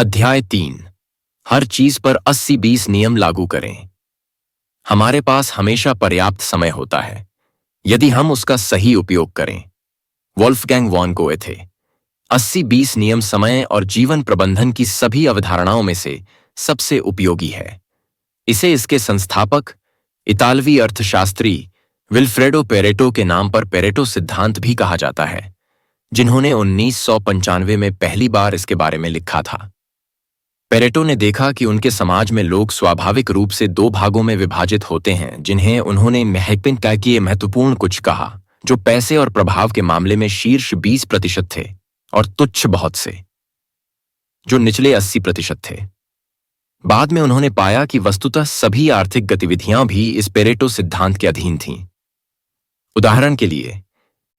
अध्याय 3। हर चीज पर 80-20 नियम लागू करें। हमारे पास हमेशा पर्याप्त समय होता है यदि हम उसका सही उपयोग करें। Wolfgang von Goethe. 80-20 नियम समय और जीवन प्रबंधन की सभी अवधारणाओं में से सबसे उपयोगी है। इसे इसके संस्थापक इतालवी अर्थशास्त्री विल्फ्रेडो पेरेटो के नाम पर पेरेटो सिद्धांत भी कहा जाता है, जिन्होंने 1995 में पहली बार इसके बारे में लिखा था। पेरेटो ने देखा कि उनके समाज में लोग स्वाभाविक रूप से दो भागों में विभाजित होते हैं, जिन्हें उन्होंने महत्वपूर्ण कुछ कहा, जो पैसे और प्रभाव के मामले में शीर्ष 20% थे, और तुच्छ बहुत से, जो निचले 80% थे। बाद में उन्होंने पाया कि वस्तुतः सभी आर्थिक गतिविधियां भी इस पेरेटो सिद्धांत के अधीन थीं। उदाहरण के लिए,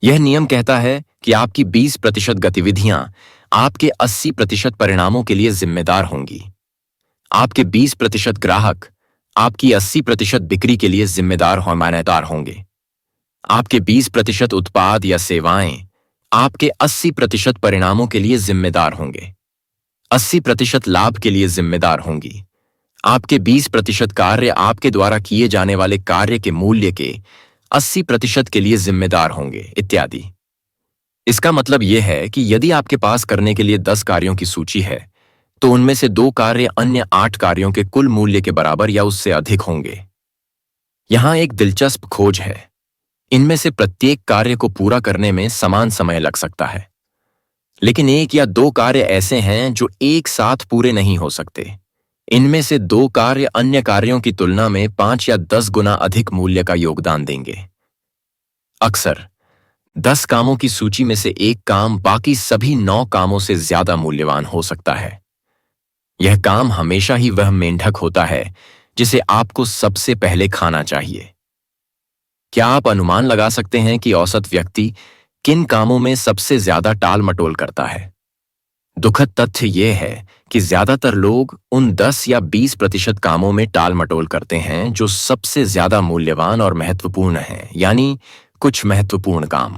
यह नियम कहता है कि आपकी 20% गतिविधियां आपके 80% परिणामों के लिए जिम्मेदार होंगी। आपके 20% ग्राहक आपकी 80% बिक्री के लिए जिम्मेदार होंगे। आपके 20% उत्पाद या सेवाएं आपके 80% परिणामों के लिए जिम्मेदार होंगे। 80% लाभ के लिए जिम्मेदार होंगी। आपके 20% कार्य आपके द्वारा किए जाने वाले कार्य के मूल्य के 80% के लिए जिम्मेदार होंगे, इत्यादि। इसका मतलब यह है कि यदि आपके पास करने के लिए 10 कार्यों की सूची है, तो उनमें से 2 कार्य अन्य 8 कार्यों के कुल मूल्य के बराबर या उससे अधिक होंगे। यहां एक दिलचस्प खोज है। इनमें से प्रत्येक कार्य को पूरा करने में समान समय लग सकता है, लेकिन 1 या 2 कार्य ऐसे हैं जो एक साथ पूरे नहीं हो सकते। इनमें से 2 कार्य अन्य कार्यों की तुलना में 5 या 10 गुना अधिक मूल्य का योगदान देंगे। अक्सर 10 कामों की सूची में से एक काम बाकी सभी 9 कामों से ज्यादा मूल्यवान हो सकता है। यह काम हमेशा ही वह मेंढक होता है जिसे आपको सबसे पहले खाना चाहिए। क्या आप अनुमान लगा सकते हैं कि औसत व्यक्ति किन कामों में सबसे ज्यादा टाल मटोल करता है? दुखद तथ्य यह है कि ज्यादातर लोग उन 10 या 20% कामों में टाल मटोल करते हैं जो सबसे ज्यादा मूल्यवान और महत्वपूर्ण हैं, यानी कुछ महत्वपूर्ण काम।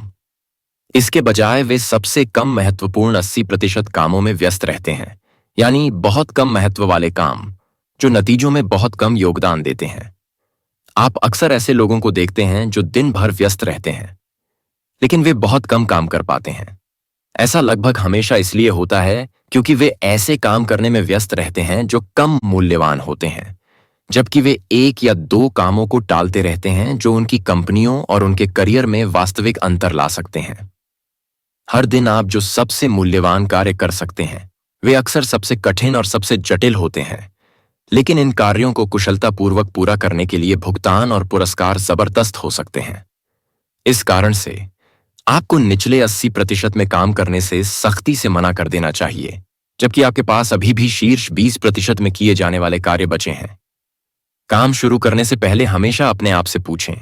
इसके बजाय वे सबसे कम महत्वपूर्ण 80% कामों में व्यस्त रहते हैं, यानी बहुत कम महत्व वाले काम जो नतीजों में बहुत कम योगदान देते हैं। आप अक्सर ऐसे लोगों को देखते हैं जो दिन भर व्यस्त रहते हैं, लेकिन वे बहुत कम काम कर पाते हैं। ऐसा लगभग हमेशा इसलिए होता है क्योंकि वे ऐसे काम करने में व्यस्त रहते हैं जो कम मूल्यवान होते हैं, जबकि वे 1 या 2 कामों को टालते रहते हैं जो उनकी कंपनियों और उनके करियर में वास्तविक अंतर ला सकते हैं। हर दिन आप जो सबसे मूल्यवान कार्य कर सकते हैं, वे अक्सर सबसे कठिन और सबसे जटिल होते हैं, लेकिन इन कार्यों को कुशलतापूर्वक पूरा करने के लिए भुगतान और पुरस्कार जबरदस्त हो सकते हैं। इस कारण से आपको निचले 80% में काम करने से सख्ती से मना कर देना चाहिए, जबकि आपके पास अभी भी शीर्ष 20% में किए जाने वाले कार्य बचे हैं। काम शुरू करने से पहले हमेशा अपने आप से पूछें,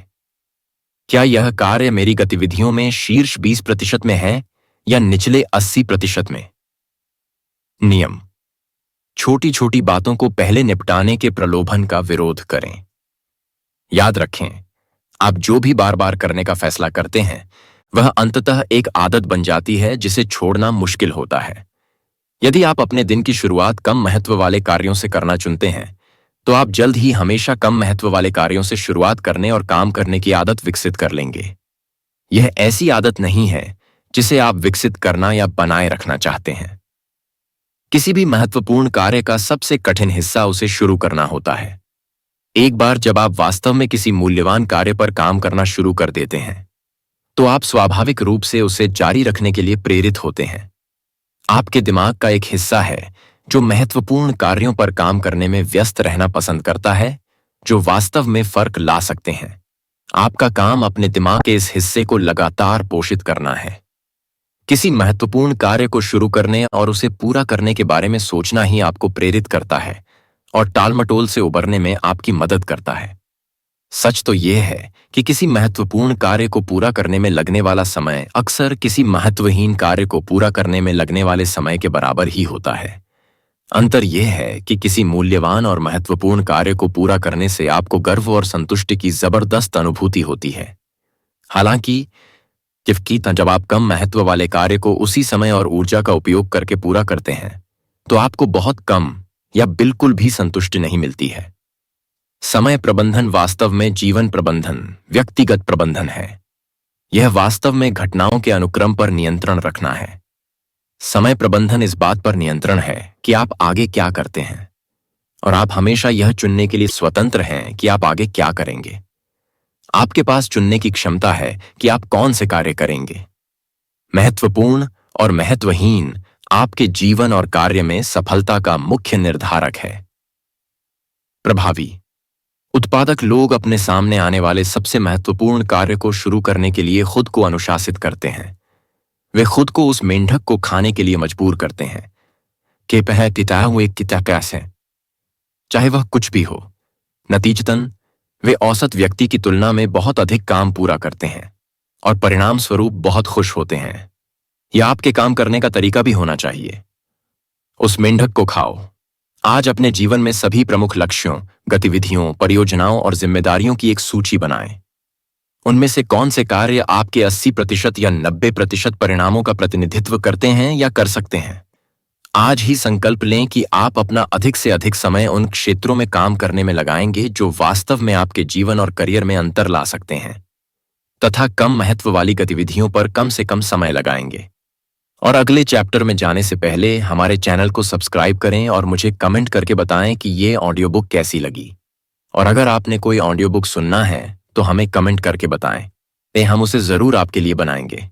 क्या यह कार्य मेरी गतिविधियों में शीर्ष 20% में है या निचले 80% में? नियम: छोटी छोटी बातों को पहले निपटाने के प्रलोभन का विरोध करें। याद रखें, आप जो भी बार बार करने का फैसला करते हैं, वह अंततः एक आदत बन जाती है जिसे छोड़ना मुश्किल होता है। यदि आप अपने दिन की शुरुआत कम महत्व वाले कार्यों से करना चुनते हैं, तो आप जल्द ही हमेशा कम महत्व वाले कार्यों से शुरुआत करने और काम करने की आदत विकसित कर लेंगे। यह ऐसी आदत नहीं है जिसे आप विकसित करना या बनाए रखना चाहते हैं। किसी भी महत्वपूर्ण कार्य का सबसे कठिन हिस्सा उसे शुरू करना होता है। एक बार जब आप वास्तव में किसी मूल्यवान कार्य पर काम करना शुरू कर देते हैं, तो आप स्वाभाविक रूप से उसे जारी रखने के लिए प्रेरित होते हैं। आपके दिमाग का एक हिस्सा है जो महत्वपूर्ण कार्यों पर काम करने में व्यस्त रहना पसंद करता है, जो वास्तव में फर्क ला सकते हैं। आपका काम अपने दिमाग के इस हिस्से को लगातार पोषित करना है। किसी महत्वपूर्ण कार्य को शुरू करने और उसे पूरा करने के बारे में सोचना ही आपको प्रेरित करता है और टालमटोल से उबरने में आपकी मदद करता है। सच तो यह है कि किसी महत्वपूर्ण कार्य को पूरा करने में लगने वाला समय अक्सर किसी महत्वहीन कार्य को पूरा करने में लगने वाले समय के बराबर ही होता है। अंतर यह है कि किसी मूल्यवान और महत्वपूर्ण कार्य को पूरा करने से आपको गर्व और संतुष्टि की जबरदस्त अनुभूति होती है। हालांकि जब आप कम महत्व वाले कार्य को उसी समय और ऊर्जा का उपयोग करके पूरा करते हैं, तो आपको बहुत कम या बिल्कुल भी संतुष्टि नहीं मिलती है। समय प्रबंधन वास्तव में जीवन प्रबंधन, व्यक्तिगत प्रबंधन है। यह वास्तव में घटनाओं के अनुक्रम पर नियंत्रण रखना है। समय प्रबंधन इस बात पर नियंत्रण है कि आप आगे क्या करते हैं, और आप हमेशा यह चुनने के लिए स्वतंत्र हैं कि आप आगे क्या करेंगे। आपके पास चुनने की क्षमता है कि आप कौन से कार्य करेंगे। महत्वपूर्ण और महत्वहीन आपके जीवन और कार्य में सफलता का मुख्य निर्धारक है। प्रभावी उत्पादक लोग अपने सामने आने वाले सबसे महत्वपूर्ण कार्य को शुरू करने के लिए खुद को अनुशासित करते हैं। वे खुद को उस मेंढक को खाने के लिए मजबूर करते हैं कि पह तिताया हुए किताकैस है, चाहे वह कुछ भी हो। नतीजतन वे औसत व्यक्ति की तुलना में बहुत अधिक काम पूरा करते हैं और परिणाम स्वरूप बहुत खुश होते हैं। यह आपके काम करने का तरीका भी होना चाहिए। उस मेंढक को खाओ। आज अपने जीवन में सभी प्रमुख लक्ष्यों, गतिविधियों, परियोजनाओं और जिम्मेदारियों की एक सूची बनाएं। उनमें से कौन से कार्य आपके 80% या 90% परिणामों का प्रतिनिधित्व करते हैं या कर सकते हैं। आज ही संकल्प लें कि आप अपना अधिक से अधिक समय उन क्षेत्रों में काम करने में लगाएंगे जो वास्तव में आपके जीवन और करियर में अंतर ला सकते हैं, तथा कम महत्व वाली गतिविधियों पर कम से कम समय लगाएंगे। और अगले चैप्टर में जाने से पहले हमारे चैनल को सब्सक्राइब करें और मुझे कमेंट करके बताएं कि ये ऑडियो बुक कैसी लगी। और अगर आपने कोई ऑडियो बुक सुनना है तो हमें कमेंट करके बताएं, हम उसे जरूर आपके लिए बनाएंगे।